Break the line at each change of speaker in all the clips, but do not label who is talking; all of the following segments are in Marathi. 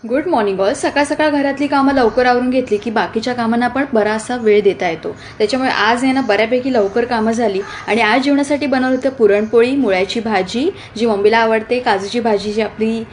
Good morning all. सकाळ सकाळ घरातली कामं लवकर आवरून घेतली की बाकीच्या कामांना पण बराचसा वेळ देता येतो. त्याच्यामुळे आज आहे ना बऱ्यापैकी लवकर कामं झाली आणि आज जेवणासाठी बनवलं होतं पुरणपोळी, मुळ्याची भाजी जी मम्मीला आवडते, काजूची भाजी जी आपली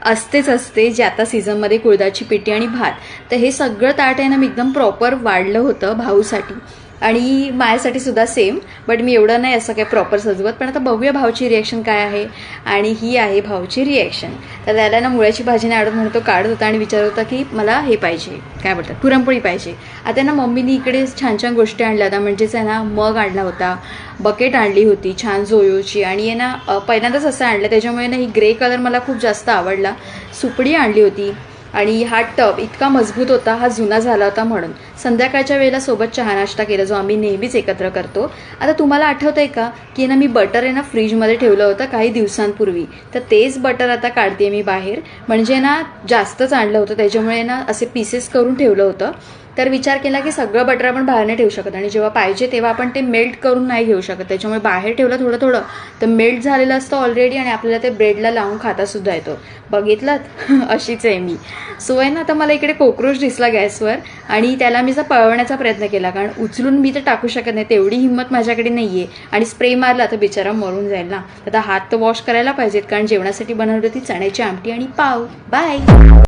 असते जी आता सीझनमध्ये, कुळदाची पिठी आणि भात. तर हे सगळं ताट आहे ना मी एकदम प्रॉपर वाढलं होतं भाऊसाठी आणि माझ्यासाठी सुद्धा सेम. बट मी एवढं नाही असं काही प्रॉपर सजवत. पण आता बघूया भाऊची रिॲक्शन काय आहे. आणि ही आहे भाऊची रिॲक्शन. तर त्याला ना मुळ्याची भाजी नाही आवडत म्हणून तो काढत होता आणि विचारत होता की मला हे पाहिजे, काय बोलतात, पुरणपोळी पाहिजे. आता ना मम्मीनी इकडे छान छान गोष्टी आणल्या होत्या. म्हणजेच आहे ना मग आणला होता, बकेट आणली होती छान जोयोची आणि आहे ना पहिल्यांदाच असं आणलं त्याच्यामुळे ना ही ग्रे कलर मला खूप जास्त आवडला. सुपडी आणली होती आणि हा टब इतका मजबूत होता, हा जुना झाला होता म्हणून. संध्याकाळच्या वेळेला सोबत चहा नाश्ता केला जो आम्ही नेहमीच एकत्र करतो. आता तुम्हाला आठवतं आहे का की ना मी बटर आहे ना फ्रीजमध्ये ठेवलं होतं काही दिवसांपूर्वी. तर तेच बटर आता काढते मी बाहेर. म्हणजे ना जास्तच आणलं होतं त्याच्यामुळे ना असे पीसेस करून ठेवलं होतं. तर विचार केला की सगळं बटर आपण बाहेर नाही ठेवू शकत आणि जेव्हा पाहिजे तेव्हा आपण ते मेल्ट करून नाही घेऊ शकत. त्याच्यामुळे बाहेर ठेवलं थोडं थोडं तर मेल्ट झालेलं असतं ऑलरेडी आणि आपल्याला ते ब्रेडला लावून खातासुद्धा येतो. बघितलात अशीच आहे मी. सो आहे ना आता मला इकडे कॉक्रोच दिसला गॅसवर आणि त्याला मी पळवण्याचा प्रयत्न केला कारण उचलून मी तर टाकू शकत नाही, तेवढी हिंमत माझ्याकडे नाही आहे. आणि स्प्रे मारला तर बिचारा मरून जाईल ना. आता हात तर वॉश करायला पाहिजेत कारण जेवणासाठी बनवली होती चण्याची आमटी आणि पाव. बाय.